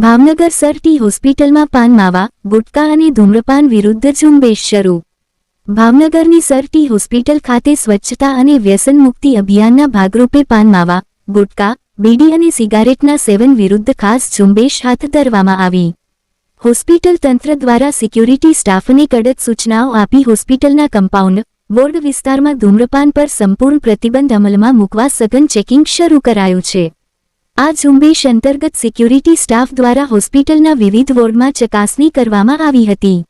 Bhavnagar sir T હોસ્પિટલમાં પાન માવા, ગુટકા અને ધૂમ્રપાન વિરુદ્ધ ઝુંબેશ શરૂ. ભાવનગરની સર ટી હોસ્પિટલ ખાતે સ્વચ્છતા અને વ્યસન મુક્તિ અભિયાનના ભાગરૂપે પાન માવા, ગુટકા, બીડી અને સિગારેટના સેવન વિરુદ્ધ ખાસ ઝુંબેશ હાથ ધરવામાં આવી. હોસ્પિટલ તંત્ર દ્વારા સિક્યુરિટી સ્ટાફને કડક સૂચનાઓ આપી હોસ્પિટલના કમ્પાઉન્ડ, વોર્ડ વિસ્તારમાં ધૂમ્રપાન પર સંપૂર્ણ પ્રતિબંધ અમલમાં મૂકવા સઘન ચેકિંગ શરૂ કરાયું છે. આ ઝુંબેશ અંતર્ગત સિક્યુરિટી સ્ટાફ દ્વારા હોસ્પિટલના વિવિધ વોર્ડમાં ચકાસણી કરવામાં આવી હતી,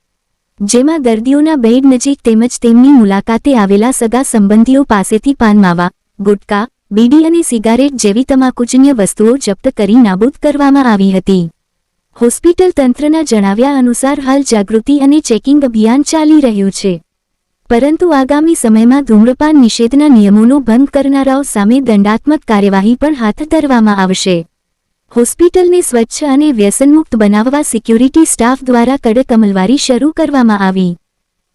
જેમાં દર્દીઓના બેડ નજીક તેમજ તેમની મુલાકાતે આવેલા સગા સંબંધીઓ પાસેથી પાન માવા, ગુટકા, બીડી અને સિગારેટ જેવી તમાકુજન્ય વસ્તુઓ જપ્ત કરી નાબૂદ કરવામાં આવી હતી. હોસ્પિટલ તંત્રના જણાવ્યા અનુસાર હાલ જાગૃતિ અને ચેકિંગ અભિયાન ચાલી રહ્યું છે, પરંતુ આગામી સમયમાં ધૂમ્રપાન નિષેધના નિયમોનો ભંગ કરનારાઓ સામે દંડાત્મક કાર્યવાહી પણ હાથ ધરવામાં આવશે. હોસ્પિટલને સ્વચ્છ અને વ્યસનમુક્ત બનાવવા સિક્યુરિટી સ્ટાફ દ્વારા કડક અમલવારી શરૂ કરવામાં આવી.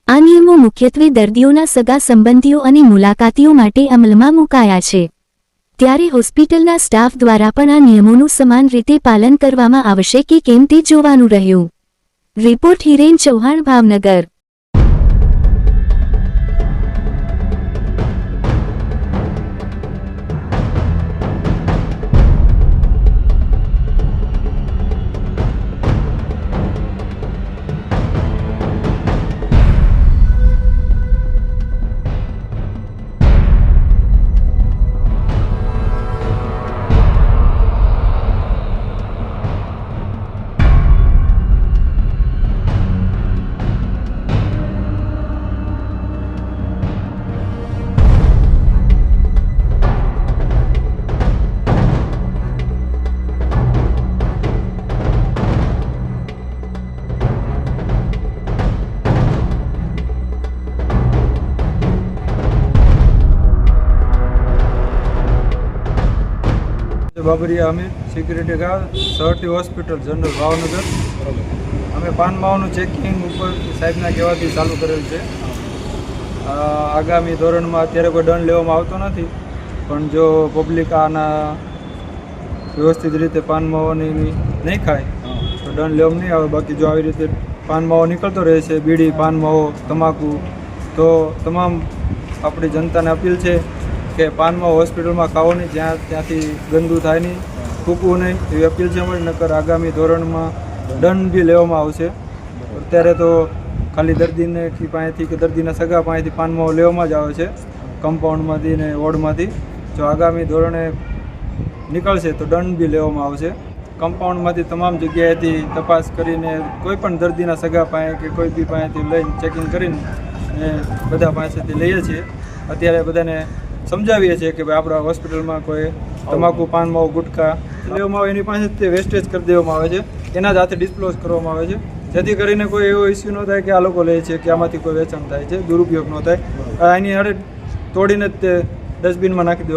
આ નિયમો મુખ્યત્વે દર્દીઓના સગા સંબંધીઓ અને મુલાકાતીઓ માટે અમલમાં મુકાયા છે, ત્યારે હોસ્પિટલના સ્ટાફ દ્વારા પણ આ નિયમોનું સમાન રીતે પાલન કરવામાં આવશે કે કેમ તે જોવાનું રહ્યું. Report Hiren Chauhan, Bhavnagar. Babariya Amir, security guard, Sir T Hospital General, Bhavnagar. અમે પાન માવાનું ચેકિંગ ઉપર સાહેબના કહેવાથી ચાલુ કરેલ છે. આગામી ધોરણમાં અત્યારે કોઈ દંડ લેવામાં આવતો નથી, પણ જો પબ્લિક આના વ્યવસ્થિત રીતે પાન માવાની નહીં ખાય તો દંડ લેવામાં નહીં આવે. બાકી જો આવી રીતે પાન માવો નીકળતો રહે છે, બીડી, પાન માવો, તમાકુ, તો તમામ આપણી જનતાને અપીલ છે કે પાનમાં હોસ્પિટલમાં ખાવો નહીં, ત્યાંથી ગંદુ થાય નહીં, થૂકવું નહીં, એવી અપીલ છે અમારી. નકર આગામી ધોરણમાં દંડ બી લેવામાં આવશે. અત્યારે તો ખાલી દર્દીને પાસેથી કે દર્દીના સગા પાસેથી પાનમાં લેવામાં જ આવે છે, કમ્પાઉન્ડમાંથી ને વોર્ડમાંથી. જો આગામી ધોરણે નીકળશે તો દંડ બી લેવામાં આવશે. કમ્પાઉન્ડમાંથી તમામ જગ્યાએથી તપાસ કરીને કોઈ પણ દર્દીના સગા પાસે કે કોઈ બી પાસેથી લઈને ચેકિંગ કરીને બધા પાસેથી લઈએ છીએ. અત્યારે બધાને સમજાવીએ છીએ કે ભાઈ આપણા હોસ્પિટલમાં કોઈ તમાકુ, પાન માવો, ગુટકા લેવામાં આવે એની પાસે તે વેસ્ટેજ કરી દેવામાં આવે છે, એના જ હાથે ડિસ્પોઝ કરવામાં આવે છે, જેથી કરીને કોઈ એવો ઇસ્યુ ન થાય કે આ લોકો લે છે કે આમાંથી કોઈ વેચાણ થાય છે, દુરુપયોગ ન થાય. એની હારે તોડીને જ તે ડસ્ટબિનમાં નાખી દેવામાં